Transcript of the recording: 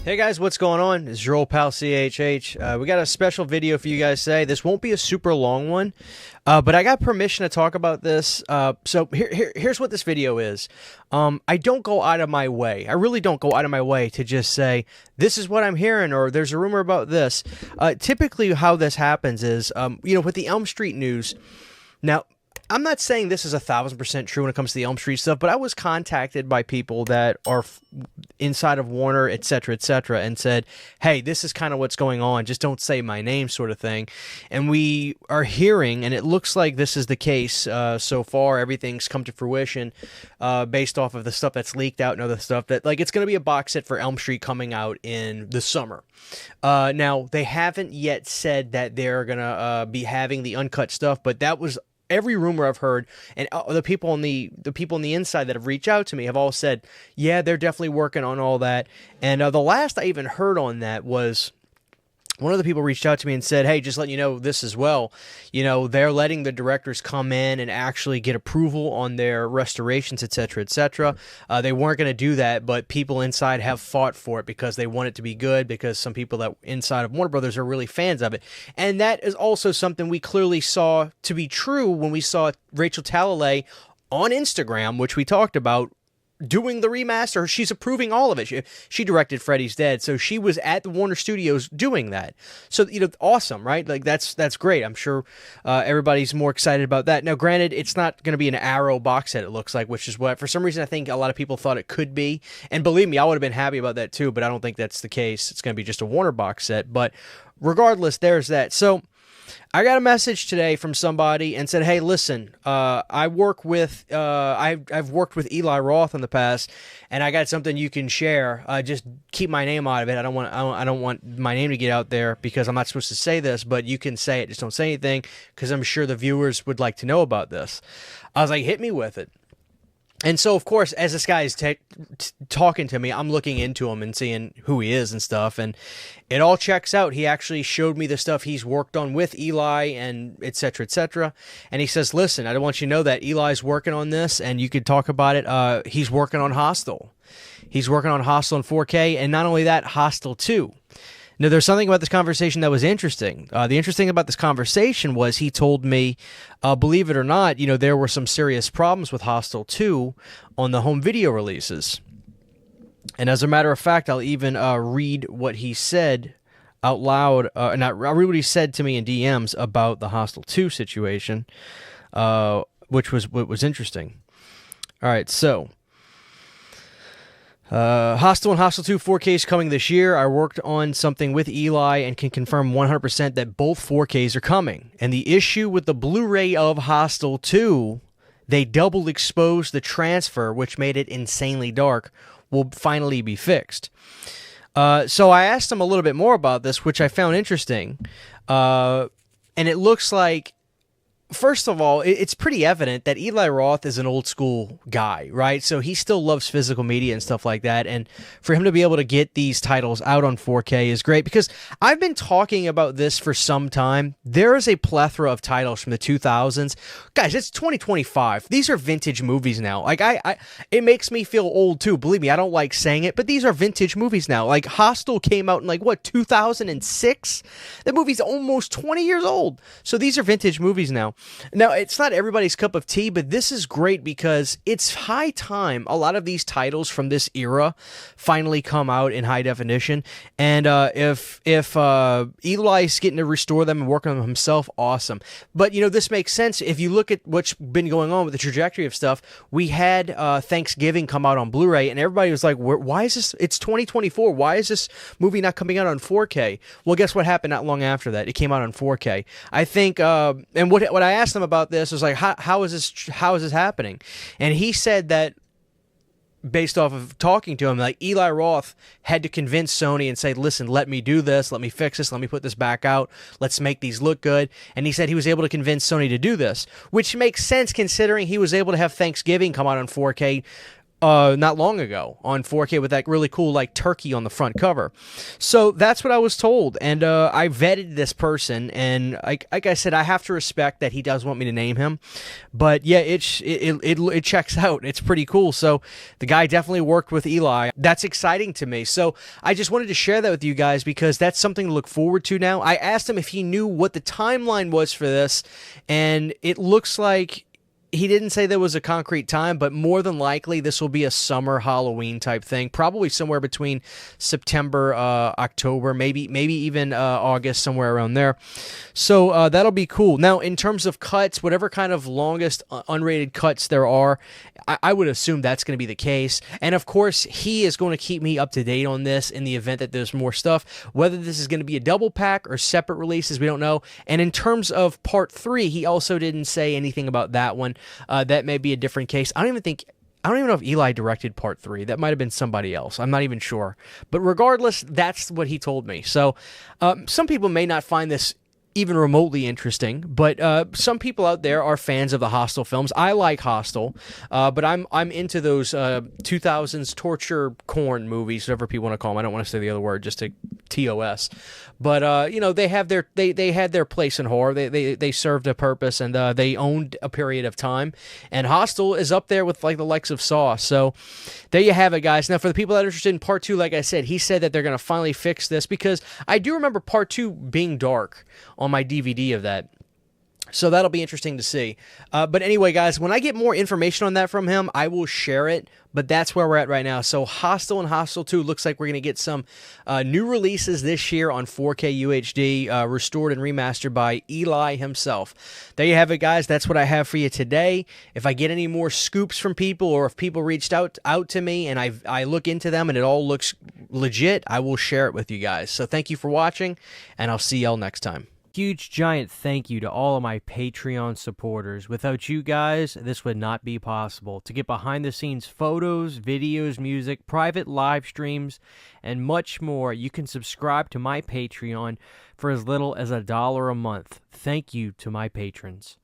Hey guys, what's going on? It's your old pal CHH. We got a special video for you guys today. This won't be a super long one, but I got permission to talk about this. So here's what this video is. I don't go out of my way. I really don't go out of my way to just say, this is what I'm hearing, or there's a rumor about this. Typically how this happens is, with the Elm Street news. Now, I'm not saying this is 1,000% true when it comes to the Elm Street stuff, but I was contacted by people that are inside of Warner, etc., and said, hey, this is kind of what's going on. Just don't say my name, sort of thing. And we are hearing, and it looks like this is the case so far. Everything's come to fruition based off of the stuff that's leaked out and other stuff. That it's going to be a box set for Elm Street coming out in the summer. Now, they haven't yet said that they're going to be having the uncut stuff, but that was every rumor I've heard, and the people on the inside that have reached out to me have all said, yeah, they're definitely working on all that. And the last I even heard on that was one of the people reached out to me and said, hey, just letting you know this as well. They're letting the directors come in and actually get approval on their restorations, etc. They weren't going to do that, but people inside have fought for it because they want it to be good, because some people that inside of Warner Brothers are really fans of it. And that is also something we clearly saw to be true when we saw Rachel Talalay on Instagram, which we talked about, doing the remaster. She's approving all of it. She directed Freddy's Dead, so she was at the Warner Studios doing that. So, awesome, right? That's great. I'm sure everybody's more excited about that. Now, granted, it's not going to be an Arrow box set, it looks like, which is what, for some reason, I think a lot of people thought it could be. And believe me, I would have been happy about that too, but I don't think that's the case. It's going to be just a Warner box set. But regardless, there's that. So I got a message today from somebody and said, hey, listen, I've worked with Eli Roth in the past, and I got something you can share. Just keep my name out of it. I don't want my name to get out there because I'm not supposed to say this, but you can say it. Just don't say anything, because I'm sure the viewers would like to know about this. I was like, hit me with it. And so, of course, as this guy is talking to me, I'm looking into him and seeing who he is and stuff, and it all checks out. He actually showed me the stuff he's worked on with Eli and et cetera, and he says, listen, I want you to know that Eli's working on this, and you could talk about it. He's working on Hostel. He's working on Hostel in 4K, and not only that, Hostel 2. Now, there's something about this conversation that was interesting. The interesting about this conversation was he told me, believe it or not, there were some serious problems with Hostel 2 on the home video releases. And as a matter of fact, I'll even read what he said out loud. I'll read what he said to me in DMs about the Hostel 2 situation, which was interesting. All right, so Hostel and Hostel 2 4Ks coming this year. I worked on something with Eli and can confirm 100% that both 4Ks are coming. And the issue with the Blu-ray of Hostel 2, they double exposed the transfer, which made it insanely dark, will finally be fixed. So I asked him a little bit more about this, which I found interesting. And it looks like, first of all, it's pretty evident that Eli Roth is an old school guy, right? So he still loves physical media and stuff like that. And for him to be able to get these titles out on 4K is great, because I've been talking about this for some time. There is a plethora of titles from the 2000s. Guys, it's 2025. These are vintage movies now. It makes me feel old too. Believe me, I don't like saying it, but these are vintage movies now. Like Hostel came out in 2006? That movie's almost 20 years old. So these are vintage movies now. Now, it's not everybody's cup of tea, but this is great because it's high time a lot of these titles from this era finally come out in high definition. And if Eli's getting to restore them and work on them himself, awesome. But, this makes sense. If you look at what's been going on with the trajectory of stuff, we had Thanksgiving come out on Blu-ray, and everybody was like, why is this? It's 2024. Why is this movie not coming out on 4K? Well, guess what happened not long after that? It came out on 4K. I think, and what I asked him about this was like, how is this happening? And he said that, based off of talking to him, like Eli Roth had to convince Sony and say, listen, let me do this, let me fix this, let me put this back out, let's make these look good. And he said he was able to convince Sony to do this, which makes sense considering he was able to have Thanksgiving come out on 4K not long ago on 4K with that really cool like turkey on the front cover. So that's what I was told, and I vetted this person, and like I said, I have to respect that he does want me to name him, but yeah, it checks out. It's pretty cool. So the guy definitely worked with Eli. That's exciting to me. So I just wanted to share that with you guys because that's something to look forward to now. I asked him if he knew what the timeline was for this, and it looks like he didn't say there was a concrete time, but more than likely this will be a summer Halloween type thing, probably somewhere between September, October, maybe even August, somewhere around there. So that'll be cool. Now, in terms of cuts, whatever kind of longest unrated cuts there are, I would assume that's going to be the case. And of course, he is going to keep me up to date on this in the event that there's more stuff. Whether this is going to be a double pack or separate releases, we don't know. And in terms of part 3, he also didn't say anything about that one. That may be a different case. I don't even know if Eli directed part 3. That might have been somebody else. I'm not even sure. But regardless, that's what he told me. So some people may not find this even remotely interesting, but some people out there are fans of the Hostel films. I like Hostel, but I'm into those 2000s torture corn movies, whatever people want to call them. I don't want to say the other word, just to TOS. But you know, they have they had their place in horror. They served a purpose, and they owned a period of time. And Hostel is up there with like the likes of Saw. So there you have it, guys. Now, for the people that are interested in part 2, like I said, he said that they're going to finally fix this, because I do remember part 2 being dark on my DVD of that. So that'll be interesting to see. But anyway, guys, when I get more information on that from him, I will share it. But that's where we're at right now. So Hostel and Hostel 2 looks like we're going to get some new releases this year on 4K UHD, restored and remastered by Eli himself. There you have it, guys. That's what I have for you today. If I get any more scoops from people, or if people reached out to me and I look into them and it all looks legit, I will share it with you guys. So thank you for watching, and I'll see y'all next time. Huge giant thank you to all of my Patreon supporters. Without you guys, this would not be possible. To get behind the scenes photos, videos, music, private live streams, and much more, you can subscribe to my Patreon for as little as $1 a month. Thank you to my patrons.